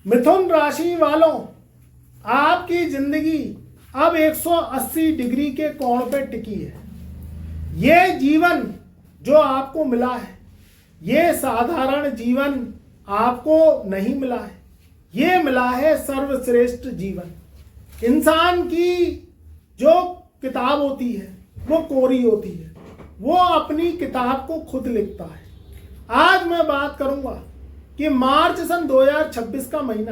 मिथुन राशि वालों, आपकी जिंदगी अब 180 डिग्री के कोण पे टिकी है। ये जीवन जो आपको मिला है, ये साधारण जीवन आपको नहीं मिला है, ये मिला है सर्वश्रेष्ठ जीवन। इंसान की जो किताब होती है वो कोरी होती है, वो अपनी किताब को खुद लिखता है। आज मैं बात करूंगा कि मार्च सन 2026 का महीना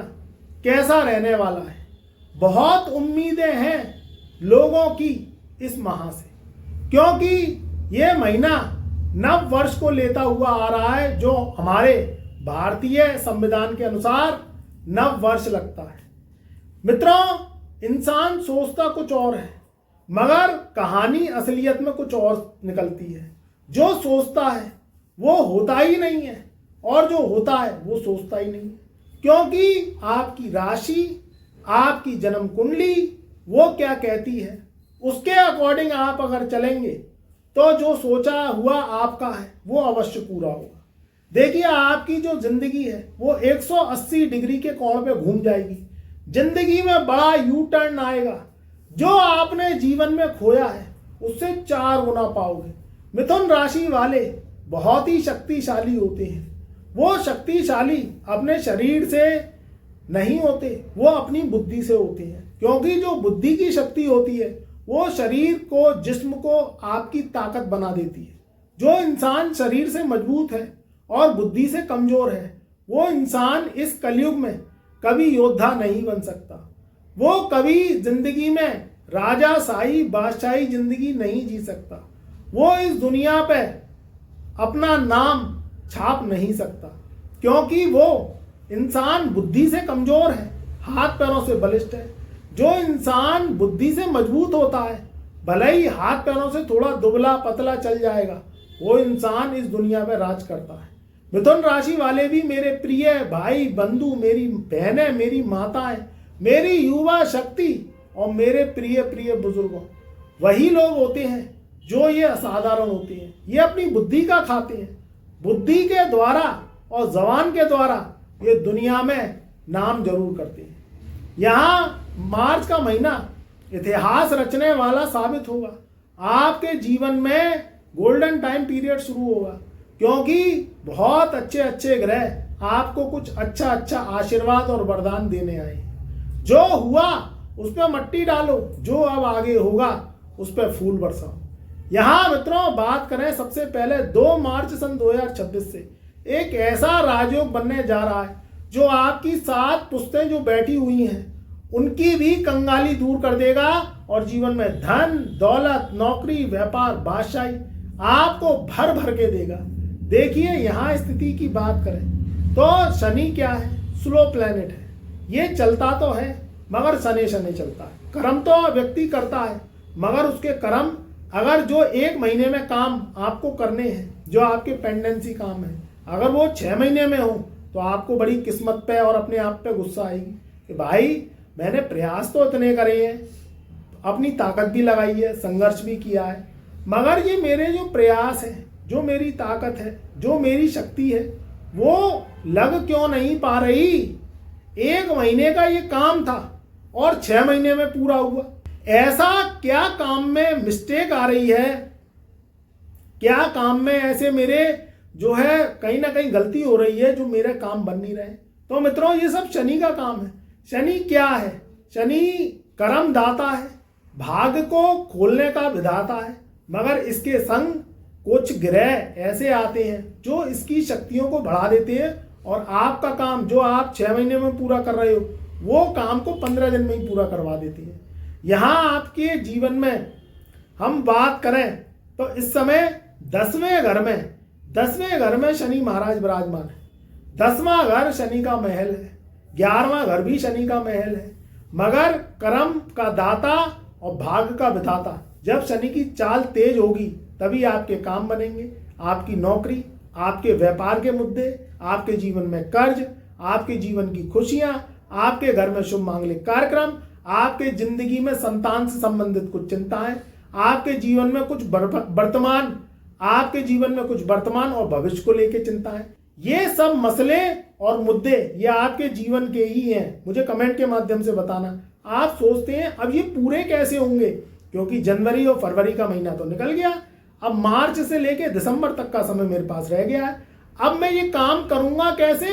कैसा रहने वाला है। बहुत उम्मीदें हैं लोगों की इस माह से, क्योंकि ये महीना नव वर्ष को लेता हुआ आ रहा है, जो हमारे भारतीय संविधान के अनुसार नव वर्ष लगता है। मित्रों, इंसान सोचता कुछ और है, मगर कहानी असलियत में कुछ और निकलती है। जो सोचता है वो होता ही नहीं है, और जो होता है वो सोचता ही नहीं है, क्योंकि आपकी राशि, आपकी जन्म कुंडली वो क्या कहती है, उसके अकॉर्डिंग आप अगर चलेंगे तो जो सोचा हुआ आपका है वो अवश्य पूरा होगा। देखिए, आपकी जो जिंदगी है वो 180 डिग्री के कोण पे घूम जाएगी। जिंदगी में बड़ा यू टर्न आएगा। जो आपने जीवन में खोया है उससे 4 गुना पाओगे। मिथुन राशि वाले बहुत ही शक्तिशाली होते हैं। वो शक्तिशाली अपने शरीर से नहीं होते, वो अपनी बुद्धि से होते हैं, क्योंकि जो बुद्धि की शक्ति होती है वो शरीर को, जिस्म को आपकी ताकत बना देती है। जो इंसान शरीर से मजबूत है और बुद्धि से कमजोर है, वो इंसान इस कलयुग में कभी योद्धा नहीं बन सकता। वो कभी जिंदगी में राजाशाही बादशाही जिंदगी नहीं जी सकता। वो इस दुनिया पे अपना नाम छाप नहीं सकता, क्योंकि वो इंसान बुद्धि से कमजोर है, हाथ पैरों से बलिष्ठ है। जो इंसान बुद्धि से मजबूत होता है, भले ही हाथ पैरों से थोड़ा दुबला पतला चल जाएगा, वो इंसान इस दुनिया में राज करता है। मिथुन राशि वाले भी मेरे प्रिय भाई बंधु, मेरी बहनें, मेरी माताएं, मेरी युवा शक्ति और मेरे प्रिय प्रिय बुजुर्गों, वही लोग होते हैं जो ये असाधारण होते हैं। ये अपनी बुद्धि का खाते हैं। बुद्धि के द्वारा और जबान के द्वारा ये दुनिया में नाम जरूर करते हैं। यहाँ मार्च का महीना इतिहास रचने वाला साबित होगा। आपके जीवन में गोल्डन टाइम पीरियड शुरू होगा, क्योंकि बहुत अच्छे अच्छे ग्रह आपको कुछ अच्छा अच्छा आशीर्वाद और वरदान देने आए हैं। जो हुआ उस पर मट्टी डालो, जो अब आगे होगा उस पर फूल बरसाओ। यहाँ मित्रों बात करें सबसे पहले 2 मार्च सन 2026 से एक ऐसा राजयोग बनने जा रहा है जो आपकी 7 पुश्तें जो बैठी हुई हैं उनकी भी कंगाली दूर कर देगा, और जीवन में धन दौलत, नौकरी, व्यापार, बादशाही आपको भर भर के देगा। देखिए, यहाँ स्थिति की बात करें तो शनि क्या है? स्लो प्लैनेट है। ये चलता तो है मगर शनि शनि चलता है। कर्म तो व्यक्ति करता है, मगर उसके कर्म अगर जो 1 महीने में काम आपको करने हैं, जो आपके पेंडेंसी काम है, अगर वो 6 महीने में हो तो आपको बड़ी किस्मत पे और अपने आप पे गुस्सा आएगी कि भाई मैंने प्रयास तो इतने करे हैं, अपनी ताकत भी लगाई है, संघर्ष भी किया है, मगर ये मेरे जो प्रयास है, जो मेरी ताकत है, जो मेरी शक्ति है, वो लग क्यों नहीं पा रही। 1 महीने का ये काम था और 6 महीने में पूरा हुआ। ऐसा क्या काम में मिस्टेक आ रही है, क्या काम में ऐसे मेरे जो है कहीं ना कहीं गलती हो रही है जो मेरे काम बन नहीं रहे। तो मित्रों, ये सब शनि का काम है। शनि क्या है? शनि कर्म दाता है, भाग्य को खोलने का विधाता है, मगर इसके संग कुछ ग्रह ऐसे आते हैं जो इसकी शक्तियों को बढ़ा देते हैं, और आपका काम जो आप 6 महीने में पूरा कर रहे हो वो काम को 15 दिन में ही पूरा करवा देती है। यहाँ आपके जीवन में हम बात करें तो इस समय 10वें घर में शनि महाराज विराजमान है। 10वां घर शनि का महल है, 11वां घर भी शनि का महल है, मगर कर्म का दाता और भाग्य का विधाता। जब शनि की चाल तेज होगी तभी आपके काम बनेंगे, आपकी नौकरी, आपके व्यापार के मुद्दे, आपके जीवन में कर्ज, आपके जीवन की खुशियां, आपके घर में शुभ मांगलिक कार्यक्रम, आपके जिंदगी में संतान से संबंधित कुछ चिंताएं, आपके जीवन में कुछ वर्तमान और भविष्य को लेकर चिंताएं, ये सब मसले और मुद्दे ये आपके जीवन के ही हैं, मुझे कमेंट के माध्यम से बताना। आप सोचते हैं अब ये पूरे कैसे होंगे, क्योंकि जनवरी और फरवरी का महीना तो निकल गया, अब मार्च से लेके दिसंबर तक का समय मेरे पास रह गया है। अब मैं ये काम करूंगा कैसे,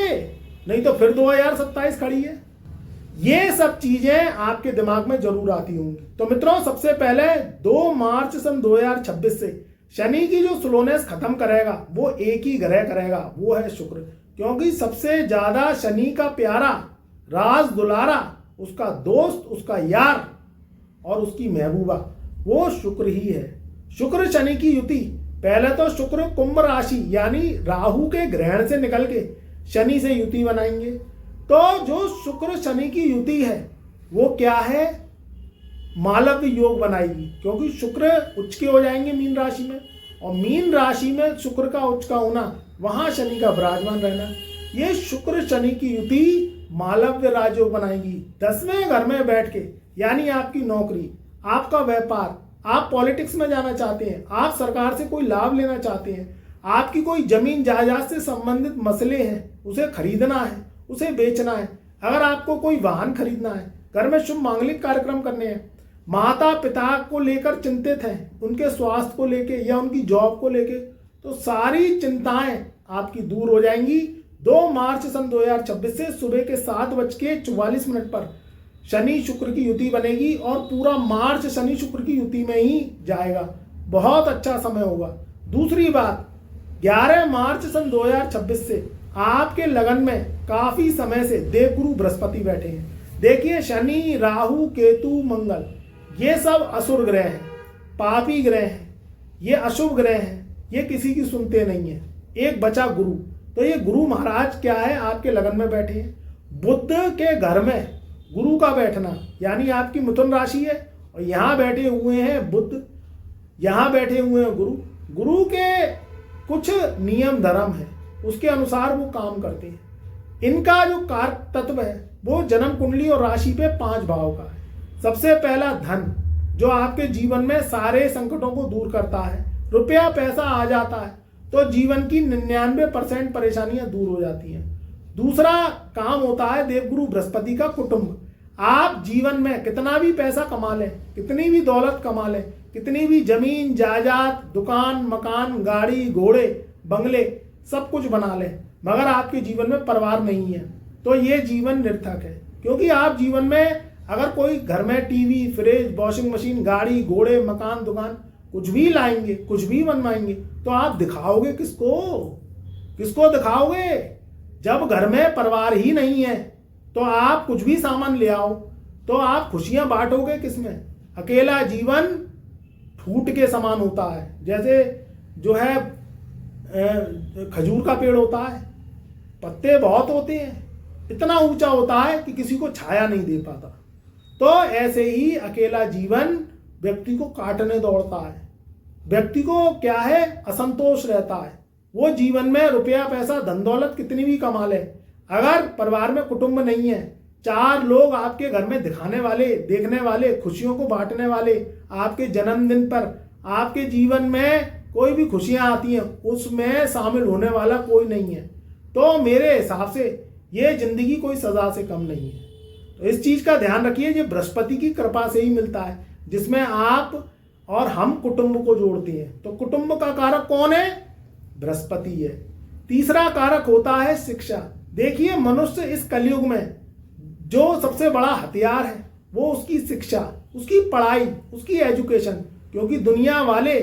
नहीं तो फिर 2027 खड़ी है। ये सब चीजें आपके दिमाग में जरूर आती होंगी। तो मित्रों, सबसे पहले 2 मार्च सन 2026 से शनि की जो स्लोनेस खत्म करेगा वो एक ही ग्रह करेगा, वो है शुक्र। क्योंकि सबसे ज्यादा शनि का प्यारा, राज दुलारा, उसका दोस्त, उसका यार और उसकी महबूबा वो शुक्र ही है। शुक्र शनि की युति, पहले तो शुक्र कुंभ राशि यानी राहु के ग्रहण से निकल के शनि से युति बनाएंगे। तो जो शुक्र शनि की युति है वो क्या है, मालव्य योग बनाएगी, क्योंकि शुक्र उच्च के हो जाएंगे मीन राशि में, और मीन राशि में शुक्र का उच्च का होना, वहां शनि का विराजमान रहना, ये शुक्र शनि की युति मालव्य राजयोग बनाएगी। 10वें घर में बैठ के, यानी आपकी नौकरी, आपका व्यापार, आप पॉलिटिक्स में जाना चाहते हैं, आप सरकार से कोई लाभ लेना चाहते हैं, आपकी कोई जमीन जायदाद से संबंधित मसले हैं, उसे खरीदना है, उसे बेचना है, अगर आपको कोई वाहन खरीदना है, घर में शुभ मांगलिक कार्यक्रम करने हैं, माता पिता को लेकर चिंतित हैं, उनके स्वास्थ्य को लेके या उनकी जॉब को लेके, तो सारी चिंताएं आपकी दूर हो जाएंगी। 2 मार्च सन 2026 से सुबह के 7:44 पर शनि शुक्र की युति बनेगी और पूरा मार्च शनि शुक्र की युति में ही जाएगा। बहुत अच्छा समय होगा। दूसरी बात, 11 मार्च सन 2026 से आपके लगन में काफी समय से देवगुरु बृहस्पति बैठे हैं। देखिए, शनि, राहु, केतु, मंगल, ये सब असुर ग्रह हैं, पापी ग्रह हैं, ये अशुभ ग्रह हैं, ये किसी की सुनते नहीं है। एक बचा गुरु, तो ये गुरु महाराज क्या है, आपके लगन में बैठे हैं। बुध के घर में गुरु का बैठना, यानी आपकी मिथुन राशि है और यहाँ बैठे हुए हैं बुध, यहाँ बैठे हुए हैं गुरु। गुरु के कुछ नियम धर्म है, उसके अनुसार वो काम करते हैं। इनका जो कारक तत्व है वो जन्म कुंडली और राशि पे 5 भाव का है। सबसे पहला धन, जो आपके जीवन में सारे संकटों को दूर करता है, रुपया पैसा आ जाता है तो जीवन की 99% परेशानियां दूर हो जाती हैं। दूसरा काम होता है देवगुरु बृहस्पति का कुटुंब। आप जीवन में कितना भी पैसा कमा लें, कितनी भी दौलत कमा लें, कितनी भी जमीन जायदाद, दुकान, मकान, गाड़ी, घोड़े, बंगले सब कुछ बना लें, मगर आपके जीवन में परिवार नहीं है तो ये जीवन निर्थक है। क्योंकि आप जीवन में अगर कोई घर में टीवी, फ्रिज, वॉशिंग मशीन, गाड़ी, घोड़े, मकान, दुकान कुछ भी लाएंगे, कुछ भी बनवाएंगे, तो आप दिखाओगे किसको, किसको दिखाओगे? जब घर में परिवार ही नहीं है तो आप कुछ भी सामान ले आओ तो आप खुशियां बांटोगे किसमें? अकेला जीवन ठूठ के समान होता है। जैसे जो है खजूर का पेड़ होता है, पत्ते बहुत होते हैं, इतना ऊंचा होता है कि किसी को छाया नहीं दे पाता। तो ऐसे ही अकेला जीवन व्यक्ति को काटने दौड़ता है, व्यक्ति को क्या है, असंतोष रहता है। वो जीवन में रुपया पैसा धन दौलत कितनी भी कमा ले, अगर परिवार में कुटुंब नहीं है, 4 लोग आपके घर में दिखाने वाले, देखने वाले, खुशियों को बांटने वाले, आपके जन्मदिन पर आपके जीवन में कोई भी खुशियां आती हैं उसमें शामिल होने वाला कोई नहीं है, तो मेरे हिसाब से ये जिंदगी कोई सजा से कम नहीं है। तो इस चीज का ध्यान रखिए, ये बृहस्पति की कृपा से ही मिलता है, जिसमें आप और हम कुटुंब को जोड़ते हैं। तो कुटुंब का कारक कौन है? बृहस्पति है। तीसरा कारक होता है शिक्षा। देखिए, मनुष्य इस कलयुग में जो सबसे बड़ा हथियार है वो उसकी शिक्षा, उसकी पढ़ाई, उसकी एजुकेशन, क्योंकि दुनिया वाले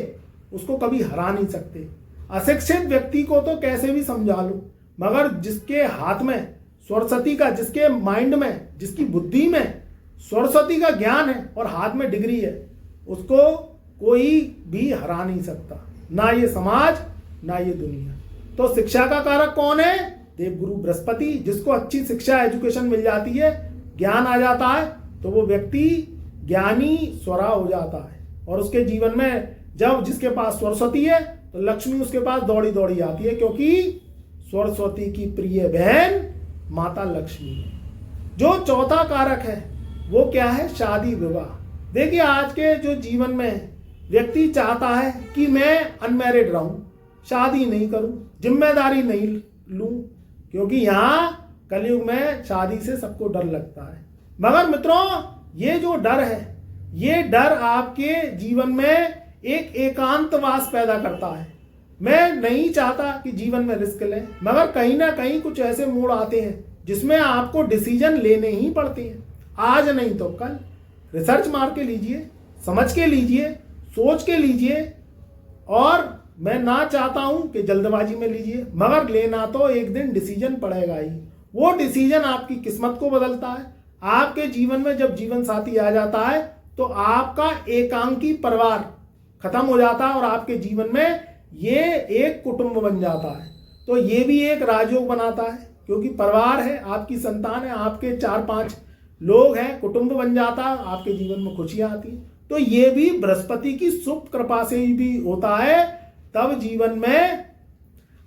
उसको कभी हरा नहीं सकते। अशिक्षित व्यक्ति को तो कैसे भी समझा लो, मगर जिसके हाथ में सरस्वती का, जिसके माइंड में, जिसकी बुद्धि में सरस्वती का ज्ञान है और हाथ में डिग्री है, उसको कोई भी हरा नहीं सकता, ना ये समाज ना ये दुनिया। तो शिक्षा का कारक कौन है? देवगुरु बृहस्पति। जिसको अच्छी शिक्षा, एजुकेशन मिल जाती है, ज्ञान आ जाता है, तो वो व्यक्ति ज्ञानी स्वरा हो जाता है और उसके जीवन में जब जिसके पास सरस्वती है तो लक्ष्मी उसके पास दौड़ी दौड़ी आती है, क्योंकि सरस्वती की प्रिय बहन माता लक्ष्मी है। जो चौथा कारक है वो क्या है? शादी विवाह। देखिए, आज के जो जीवन में व्यक्ति चाहता है कि मैं अनमैरिड रहूं, शादी नहीं करूं, जिम्मेदारी नहीं लूं, क्योंकि यहाँ कलयुग में शादी से सबको डर लगता है, मगर मित्रों ये जो डर है, ये डर आपके जीवन में एक एकांतवास पैदा करता है। मैं नहीं चाहता कि जीवन में रिस्क लें, मगर कहीं ना कहीं कुछ ऐसे मोड़ आते हैं जिसमें आपको डिसीजन लेने ही पड़ते हैं, आज नहीं तो कल। रिसर्च मार के लीजिए, समझ के लीजिए, सोच के लीजिए, और मैं ना चाहता हूं कि जल्दबाजी में लीजिए, मगर लेना तो एक दिन डिसीजन पड़ेगा ही। वो डिसीजन आपकी किस्मत को बदलता है। आपके जीवन में जब जीवन साथी आ जाता है तो आपका एकांकी परिवार खत्म हो जाता है और आपके जीवन में ये एक कुटुंब बन जाता है। तो ये भी एक राजयोग बनाता है, क्योंकि परिवार है, आपकी संतान है, आपके 4-5 लोग हैं, कुटुंब बन जाता है, आपके जीवन में खुशियां आती हैं। तो ये भी बृहस्पति की शुभ कृपा से भी होता है, तब जीवन में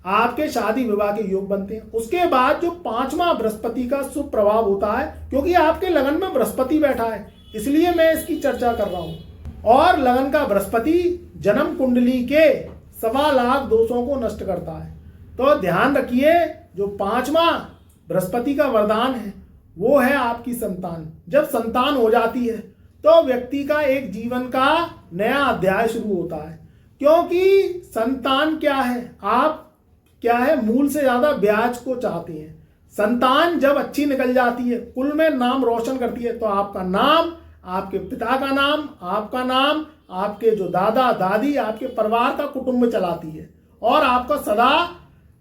आपके शादी विवाह के योग बनते हैं। उसके बाद जो 5वां बृहस्पति का शुभ प्रभाव होता है, क्योंकि आपके लगन में बृहस्पति बैठा है, इसलिए मैं इसकी चर्चा कर रहा हूं। और लगन का बृहस्पति जन्म कुंडली के 1.25 लाख दोषों को नष्ट करता है। तो ध्यान रखिए, जो 5वां बृहस्पति का वरदान है वो है आपकी संतान। जब संतान हो जाती है तो व्यक्ति का एक जीवन का नया अध्याय शुरू होता है, क्योंकि संतान क्या है, आप क्या है, मूल से ज्यादा ब्याज को चाहते हैं। संतान जब अच्छी निकल जाती है, कुल में नाम रोशन करती है, तो आपका नाम, आपके पिता का नाम, आपका नाम, आपके जो दादा दादी, आपके परिवार का कुटुंब चलाती है। और आपका सदा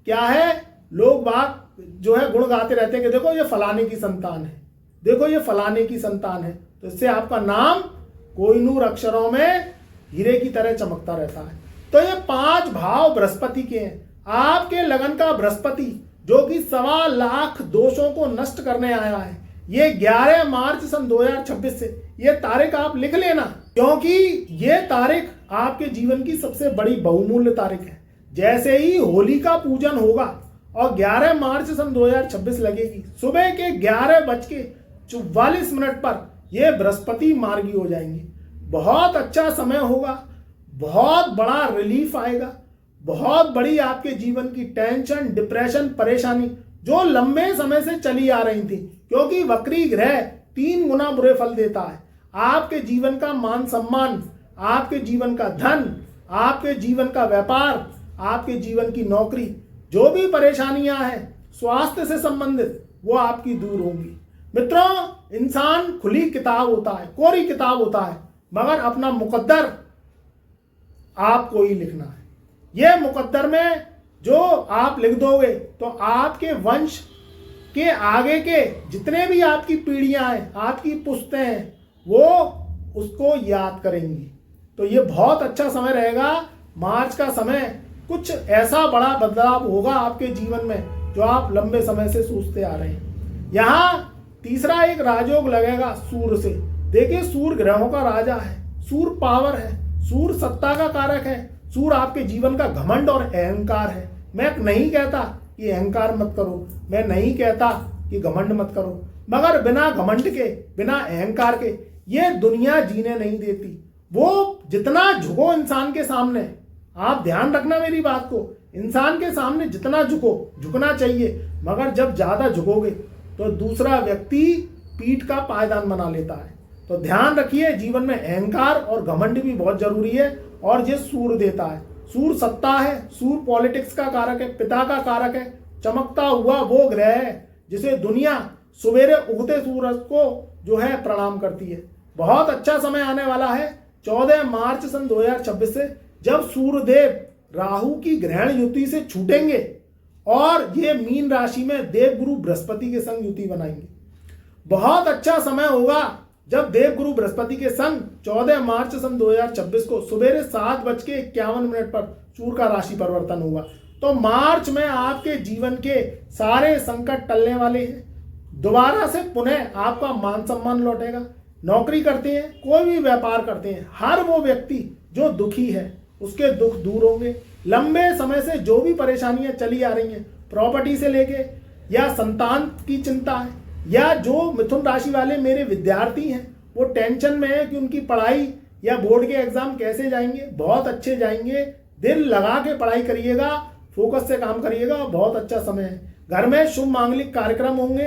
क्या है, लोग बात जो है गुण गाते रहते हैं कि देखो ये फलाने की संतान है, देखो ये फलाने की संतान है। तो इससे आपका नाम कोहिनूर अक्षरों में हीरे की तरह चमकता रहता है। तो ये 5 भाव बृहस्पति के हैं। आपके लगन का बृहस्पति जो कि 1.25 लाख दोषों को नष्ट करने आया है, ये 11 मार्च सन 2026 से, ये तारीख आप लिख लेना, क्योंकि ये तारीख आपके जीवन की सबसे बड़ी बहुमूल्य तारीख है। जैसे ही होली का पूजन होगा और 11 मार्च सन 2026 लगेगी, सुबह के 11:44 पर ये बृहस्पति मार्गी हो जाएंगे। बहुत अच्छा समय होगा, बहुत बड़ा रिलीफ आएगा, बहुत बड़ी आपके जीवन की टेंशन, डिप्रेशन, परेशानी जो लंबे समय से चली आ रही थी, क्योंकि वक्री ग्रह 3 गुना बुरे फल देता है। आपके जीवन का मान सम्मान, आपके जीवन का धन, आपके जीवन का व्यापार, आपके जीवन की नौकरी, जो भी परेशानियां हैं स्वास्थ्य से संबंधित, वो आपकी दूर होंगी। मित्रों, इंसान खुली किताब होता है, कोरी किताब होता है, मगर अपना मुकद्दर आपको ही लिखना है। यह मुकद्दर में जो आप लिख दोगे तो आपके वंश के आगे के जितने भी आपकी पीढ़ियां हैं, आपकी पुश्तें हैं, वो उसको याद करेंगी। तो ये बहुत अच्छा समय रहेगा। मार्च का समय कुछ ऐसा बड़ा बदलाव होगा आपके जीवन में जो आप लंबे समय से सोचते आ रहे हैं। यहाँ तीसरा एक राजयोग लगेगा सूर्य से। देखिए, सूर्य ग्रहों का राजा है, सूर्य पावर है, सूर्य सत्ता का कारक है, सूर्य आपके जीवन का घमंड और अहंकार है। मैं नहीं कहता कि अहंकार मत करो, मैं नहीं कहता कि घमंड मत करो, मगर बिना घमंड के, बिना अहंकार के ये दुनिया जीने नहीं देती। वो जितना झुको इंसान के सामने, आप ध्यान रखना मेरी बात को, इंसान के सामने जितना झुकना चाहिए, मगर जब ज्यादा झुकोगे तो दूसरा व्यक्ति पीठ का पायदान बना लेता है। तो ध्यान रखिए, जीवन में अहंकार और घमंड भी बहुत जरूरी है, और ये सूर्य देता है। सूर्य सत्ता है, सूर्य पॉलिटिक्स का कारक है, पिता का कारक है, चमकता हुआ वो ग्रह है जिसे दुनिया सवेरे उगते सूरज को जो है प्रणाम करती है। बहुत अच्छा समय आने वाला है 14 मार्च सन 2026 से, जब सूर्यदेव राहु की ग्रहण युति से छूटेंगे और ये मीन राशि में देवगुरु बृहस्पति के संग युति बनाएंगे। बहुत अच्छा समय होगा जब देवगुरु बृहस्पति के संग 14 मार्च सन 2026 को सुबह 7:51 पर सूर्य का राशि परिवर्तन होगा। तो मार्च में आपके जीवन के सारे संकट टलने वाले हैं। दोबारा से पुनः आपका मान सम्मान लौटेगा। नौकरी करते हैं, कोई भी व्यापार करते हैं, हर वो व्यक्ति जो दुखी है उसके दुख दूर होंगे। लंबे समय से जो भी परेशानियां चली आ रही हैं, प्रॉपर्टी से लेके या संतान की चिंता है, या जो मिथुन राशि वाले मेरे विद्यार्थी हैं वो टेंशन में है कि उनकी पढ़ाई या बोर्ड के एग्जाम कैसे जाएंगे, बहुत अच्छे जाएंगे। दिल लगा के पढ़ाई करिएगा, फोकस से काम करिएगा, बहुत अच्छा समय है। घर में शुभ मांगलिक कार्यक्रम होंगे,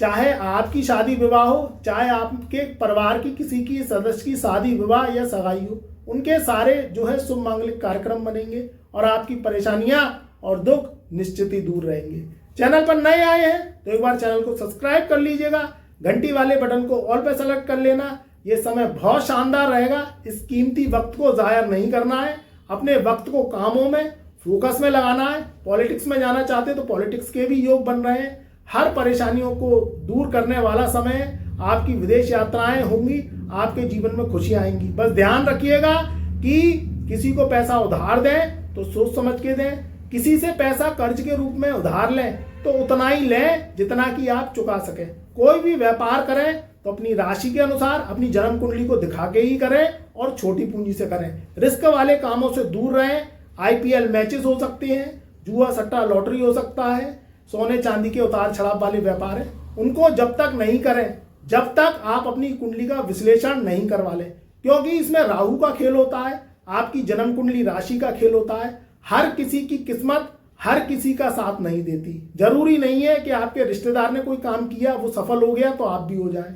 चाहे आपकी शादी विवाह हो, चाहे आपके परिवार की किसी की सदस्य की शादी विवाह या सगाई हो, उनके सारे जो है शुभ मांगलिक कार्यक्रम बनेंगे और आपकी परेशानियां और दुख निश्चित ही दूर रहेंगे। चैनल पर नए आए हैं तो एक बार चैनल को सब्सक्राइब कर लीजिएगा, घंटी वाले बटन को ऑल पे सेलेक्ट कर लेना। ये समय बहुत शानदार रहेगा, इस कीमती वक्त को ज़ाया नहीं करना है, अपने वक्त को कामों में फोकस में लगाना है। पॉलिटिक्स में जाना चाहते तो पॉलिटिक्स के भी योग बन रहे हैं। हर परेशानियों को दूर करने वाला समय है। आपकी विदेश यात्राएं होंगी, आपके जीवन में खुशियां आएंगी। बस ध्यान रखिएगा कि किसी को पैसा उधार दें तो सोच समझ के दें, किसी से पैसा कर्ज के रूप में उधार लें तो उतना ही लें जितना कि आप चुका सकें। कोई भी व्यापार करें तो अपनी राशि के अनुसार अपनी जन्म कुंडली को दिखा के ही करें और छोटी पूंजी से करें। रिस्क वाले कामों से दूर रहें। IPL मैचेस हो सकते हैं, जुआ सट्टा लॉटरी हो सकता है, सोने चांदी के उतार चढ़ाव वाले व्यापार है, उनको जब तक नहीं करें जब तक आप अपनी कुंडली का विश्लेषण नहीं करवा लें, क्योंकि इसमें राहु का खेल होता है, आपकी जन्म कुंडली राशि का खेल होता है। हर किसी की किस्मत हर किसी का साथ नहीं देती। जरूरी नहीं है कि आपके रिश्तेदार ने कोई काम किया वो सफल हो गया तो आप भी हो जाएं,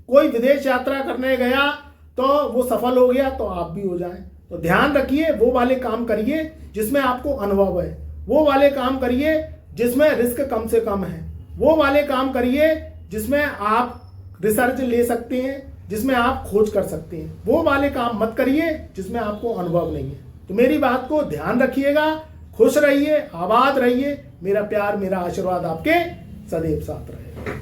कोई विदेश यात्रा करने गया तो वो सफल हो गया तो आप भी हो जाएं। तो ध्यान रखिए, वो वाले काम करिए जिसमें आपको अनुभव है, वो वाले काम करिए जिसमें रिस्क कम से कम है, वो वाले काम करिए जिसमें आप रिसर्च ले सकते हैं, जिसमें आप खोज कर सकते हैं। वो वाले काम मत करिए जिसमें आपको अनुभव नहीं है। तो मेरी बात को ध्यान रखिएगा, खुश रहिए, आबाद रहिए। मेरा प्यार मेरा आशीर्वाद आपके सदैव साथ रहे।